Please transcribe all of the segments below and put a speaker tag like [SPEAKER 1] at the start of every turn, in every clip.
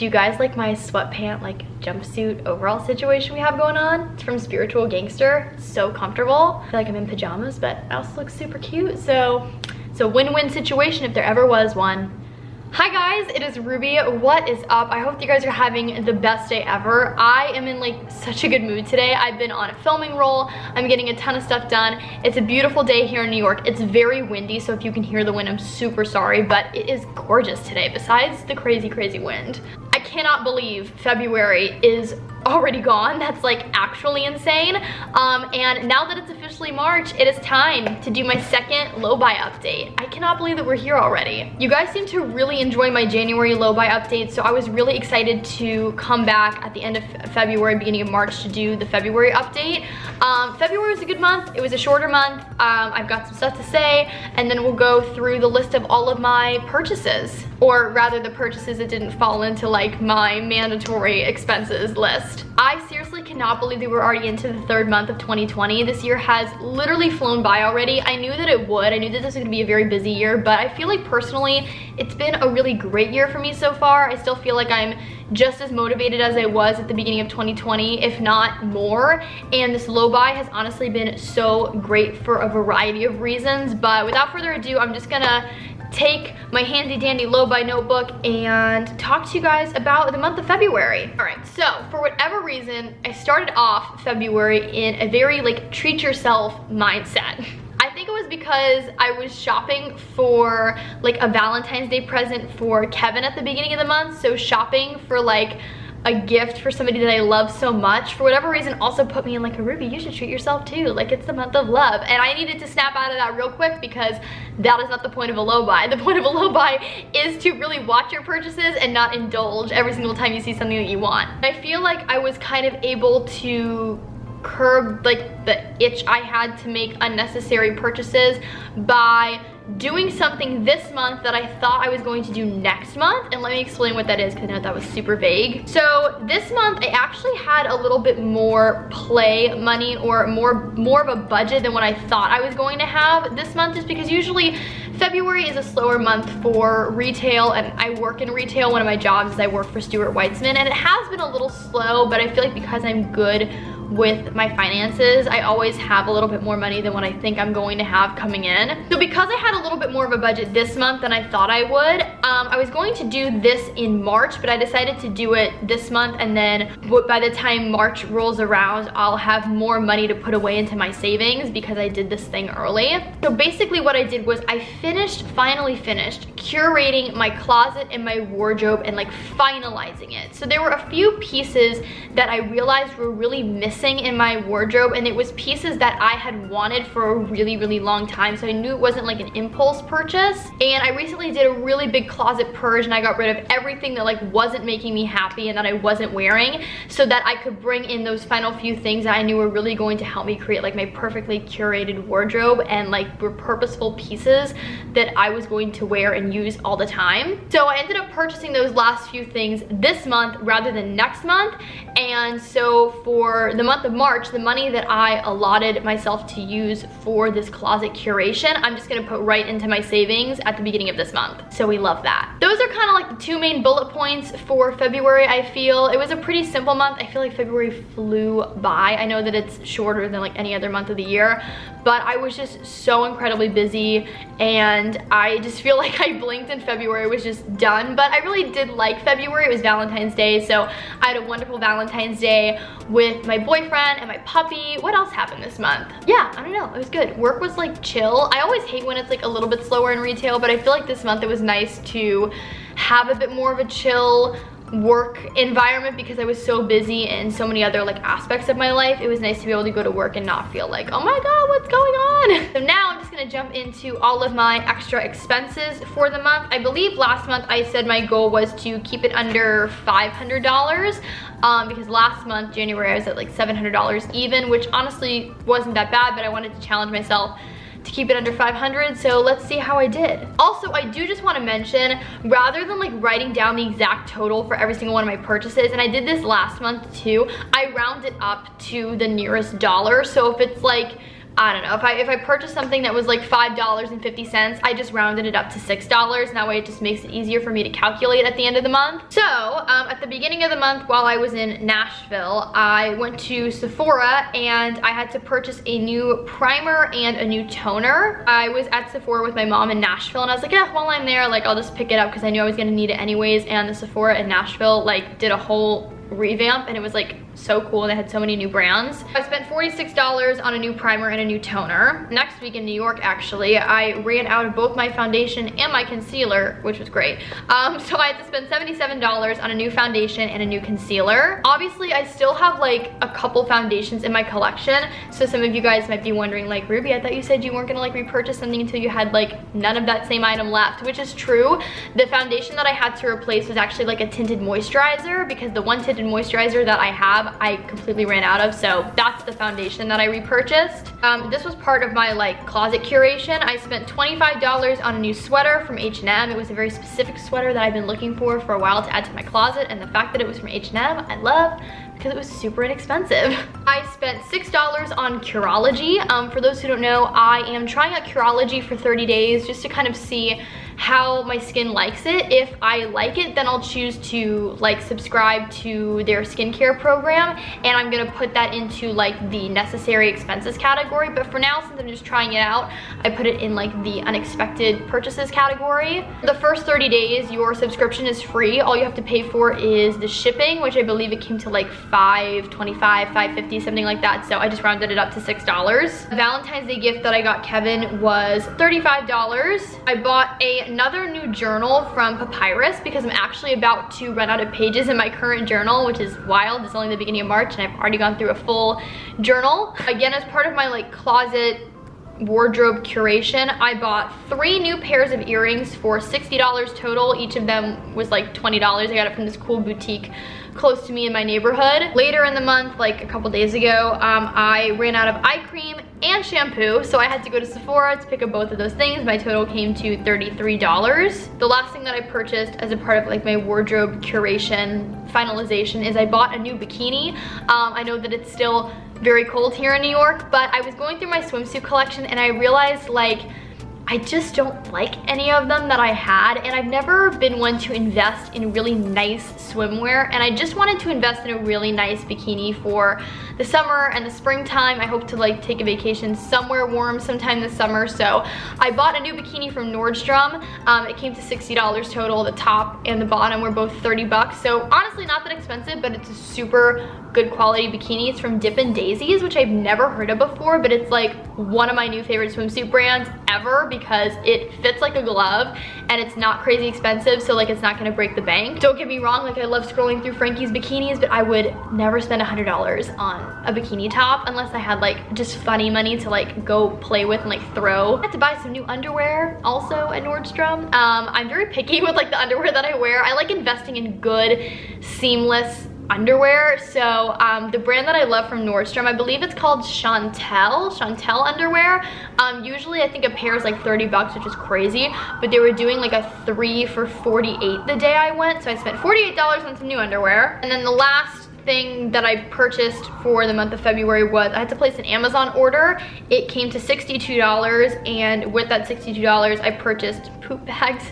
[SPEAKER 1] Do you guys like my sweatpant, like jumpsuit overall situation we have going on? It's from Spiritual Gangster. It's so comfortable. I feel like I'm in pajamas, but I also look super cute. So it's a win-win situation if there ever was one. Hi guys, it is Ruby. What is up? I hope you guys are having the best day ever. I am in like such a good mood today. I've been on a filming roll. I'm getting a ton of stuff done. It's a beautiful day here in New York. It's very windy, so if you can hear the wind, I'm super sorry, but it is gorgeous today besides the crazy wind. I cannot believe February is already gone. That's like actually insane. And now that it's officially March, it is time to do my second low-buy update. I cannot believe that we're here already. You guys seem to really enjoy my January low-buy updates, so I was really excited to come back at the end of February, beginning of March to do the February update. February was a good month. It was a shorter month. I've got some stuff to say, and then we'll go through the list of all of my purchases, or rather the purchases that didn't fall into like my mandatory expenses list. I seriously cannot believe that we're already into the third month of 2020. This year has literally flown by already. I knew that it would. I knew that this was gonna be a very busy year, but I feel like personally, it's been a really great year for me so far. I still feel like I'm just as motivated as I was at the beginning of 2020, if not more. And this low buy has honestly been so great for a variety of reasons. But without further ado, I'm just gonna take my handy dandy low buy notebook and talk to you guys about the month of February. All right, so for whatever reason, I started off February in a very like treat yourself mindset. I think it was because I was shopping for like a Valentine's Day present for Kevin at the beginning of the month. So shopping for like a gift for somebody that I love so much, for whatever reason, also put me in like a Ruby, you should treat yourself too. Like it's the month of love. And I needed to snap out of that real quick because that is not the point of a low buy. The point of a low buy is to really watch your purchases and not indulge every single time you see something that you want. I feel like I was kind of able to curb like the itch I had to make unnecessary purchases by doing something this month that I thought I was going to do next month. And let me explain what that is, because I know that was super vague. So this month I actually had a little bit more play money, or more of a budget than what I thought I was going to have this month, just because usually February is a slower month for retail, and I work in retail. One of my jobs is I work for Stuart Weitzman, and it has been a little slow, but I feel like because I'm good with my finances, I always have a little bit more money than what I think I'm going to have coming in. So because I had a little bit more of a budget this month than I thought I would, I was going to do this in March, but I decided to do it this month, and then by the time March rolls around, I'll have more money to put away into my savings because I did this thing early. So basically what I did was I finally finished curating my closet and my wardrobe and like finalizing it. So there were a few pieces that I realized were really missing in my wardrobe, and it was pieces that I had wanted for a really long time, so I knew it wasn't like an impulse purchase. And I recently did a really big closet purge, and I got rid of everything that like wasn't making me happy and that I wasn't wearing, so that I could bring in those final few things that I knew were really going to help me create like my perfectly curated wardrobe and like were purposeful pieces that I was going to wear and use all the time. So I ended up purchasing those last few things this month rather than next month. And so for the month of March, the money that I allotted myself to use for this closet curation, I'm just gonna put right into my savings at the beginning of this month. So we love that. Those are kind of like the two main bullet points for February. I feel it was a pretty simple month. I feel like February flew by. I know that it's shorter than like any other month of the year, but I was just so incredibly busy, and I just feel like I blinked and February was just done. But I really did like February. It was Valentine's Day, so I had a wonderful Valentine's Day with my boyfriend and my puppy. What else happened this month? Yeah, I don't know, it was good. Work was like chill. I always hate when it's like a little bit slower in retail, but I feel like this month it was nice to have a bit more of a chill work environment because I was so busy in so many other like aspects of my life. It was nice to be able to go to work and not feel like, oh my god, what's going on? So now I'm just gonna jump into all of my extra expenses for the month. I believe last month I said my goal was to keep it under $500, because last month, January, I was at like $700 even, which honestly wasn't that bad, but I wanted to challenge myself to keep it under 500, so let's see how I did. Also, I do just want to mention, rather than like writing down the exact total for every single one of my purchases, and I did this last month too, I round it up to the nearest dollar. So if it's like, I don't know, if I purchased something that was like $5.50, I just rounded it up to $6. That way it just makes it easier for me to calculate at the end of the month. So at beginning of the month while I was in Nashville, I went to Sephora and I had to purchase a new primer and a new toner. I was at Sephora with my mom in Nashville and I was like, yeah, while I'm there, like I'll just pick it up because I knew I was gonna need it anyways. And the Sephora in Nashville like did a whole revamp and it was like so cool. They had so many new brands. I spent $46 on a new primer and a new toner. Next week in New York, actually, I ran out of both my foundation and my concealer, which was great. So I had to spend $77 on a new foundation and a new concealer. Obviously, I still have like a couple foundations in my collection. So some of you guys might be wondering like, Ruby, I thought you said you weren't gonna like repurchase something until you had like none of that same item left, which is true. The foundation that I had to replace was actually like a tinted moisturizer because the one tinted moisturizer that I have, I completely ran out of, so that's the foundation that I repurchased. This was part of my like closet curation. I spent $25 on a new sweater from H&M. It was a very specific sweater that I've been looking for a while to add to my closet, and the fact that it was from H&M, I love because it was super inexpensive. I spent $6 on Curology. For those who don't know, I am trying out Curology for 30 days just to kind of see how my skin likes it. If I like it, then I'll choose to like subscribe to their skincare program, and I'm gonna put that into like the necessary expenses category. But for now, since I'm just trying it out, I put it in like the unexpected purchases category. The first 30 days, your subscription is free. All you have to pay for is the shipping, which I believe it came to like $5.25, $5.50, something like that. So I just rounded it up to $6. The Valentine's Day gift that I got Kevin was $35. I bought another new journal from Papyrus because I'm actually about to run out of pages in my current journal, which is wild. It's only the beginning of March and I've already gone through a full journal. Again, as part of my like closet wardrobe curation, I bought 3 new pairs of earrings for $60 total. Each of them was like $20. I got it from this cool boutique close to me in my neighborhood. Later in the month, like a couple days ago, I ran out of eye cream and shampoo, so I had to go to Sephora to pick up both of those things. My total came to $33. The last thing that I purchased as a part of like my wardrobe curation finalization is I bought a new bikini. I know that it's still very cold here in New York, but I was going through my swimsuit collection and I realized like I just don't like any of them that I had, and I've never been one to invest in really nice swimwear, and I just wanted to invest in a really nice bikini for the summer and the springtime. I hope to like take a vacation somewhere warm sometime this summer, so I bought a new bikini from Nordstrom. It came to $60 total. The top and the bottom were both 30 bucks, so honestly not that expensive, but it's a super good quality bikini. It's from Dippin' Daisies, which I've never heard of before, but it's like one of my new favorite swimsuit brands ever because it fits like a glove and it's not crazy expensive, so like it's not gonna break the bank. Don't get me wrong, like I love scrolling through Frankie's bikinis, but I would never spend $100 on a bikini top unless I had like just funny money to like go play with and like throw. I had to buy some new underwear also at Nordstrom. I'm very picky with like the underwear that I wear. I like investing in good, seamless underwear. So the brand that I love from Nordstrom, I believe it's called Chantel underwear. Usually I think a pair is like 30 bucks, which is crazy, but they were doing like a 3 for $48 the day I went, so I spent $48 on some new underwear. And then the last thing that I purchased for the month of February was I had to place an Amazon order. It came to $62, and with that $62 I purchased poop bags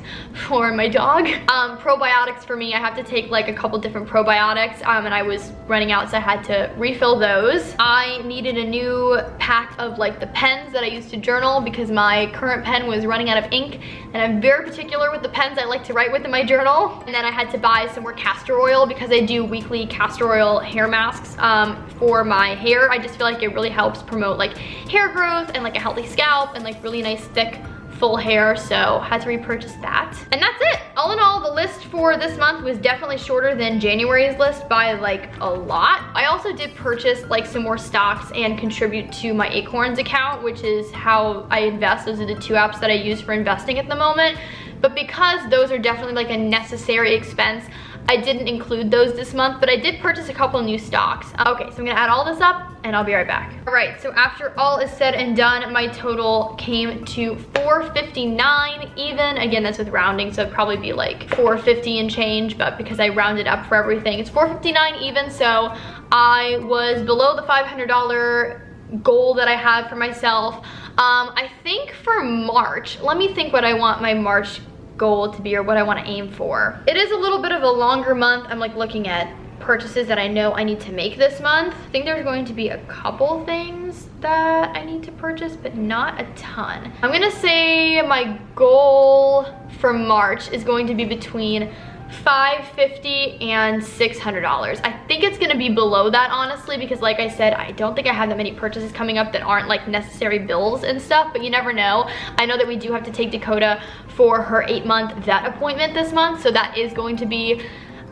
[SPEAKER 1] for my dog. Probiotics for me, I have to take like a couple different probiotics, and I was running out, so I had to refill those. I needed a new pack of like the pens that I used to journal because my current pen was running out of ink, and I'm very particular with the pens I like to write with in my journal. And then I had to buy some more castor oil because I do weekly castor oil hair masks for my hair. I just feel like it really helps promote like hair growth and like a healthy scalp and like really nice thick full hair, so had to repurchase that. And that's it. All in all, the list for this month was definitely shorter than January's list by like a lot. I also did purchase like some more stocks and contribute to my Acorns account, which is how I invest. Those are the 2 apps that I use for investing at the moment. But because those are definitely like a necessary expense, I didn't include those this month, but I did purchase a couple new stocks. Okay, so I'm gonna add all this up and I'll be right back. All right, so after all is said and done, my total came to $459 even. Again, that's with rounding, so it'd probably be like $450 and change, but because I rounded up for everything, it's $459 even, so I was below the $500 goal that I had for myself. I think for March, let me think what I want my March goal to be or what I want to aim for. It is a little bit of a longer month. I'm like looking at purchases that I know I need to make this month. I think there's going to be a couple things that I need to purchase, but not a ton. I'm gonna say my goal for March is going to be between $550 and $600. I think it's gonna be below that, honestly, because like I said, I don't think I have that many purchases coming up that aren't like necessary bills and stuff, but you never know. I know that we do have to take Dakota for her 8-month vet appointment this month, so that is going to be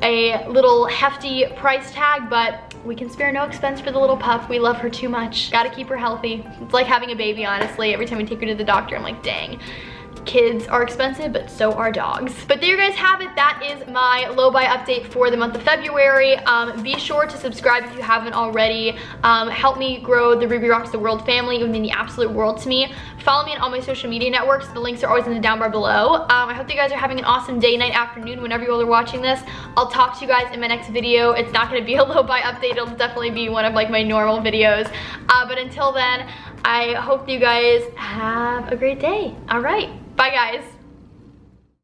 [SPEAKER 1] a little hefty price tag, but we can spare no expense for the little pup. We love her too much. Gotta keep her healthy. It's like having a baby, honestly. Every time we take her to the doctor, I'm like, dang. Kids are expensive, but so are dogs. But there you guys have it. That is my low buy update for the month of February. Be sure to subscribe if you haven't already. Help me grow the Ruby Rocks the World family. It would mean the absolute world to me. Follow me on all my social media networks. The links are always in the down bar below. I hope you guys are having an awesome day, night, afternoon, whenever you all are watching this. I'll talk to you guys in my next video. It's not gonna be a low buy update. It'll definitely be one of like my normal videos. But until then, I hope you guys have a great day. All right. Bye, guys.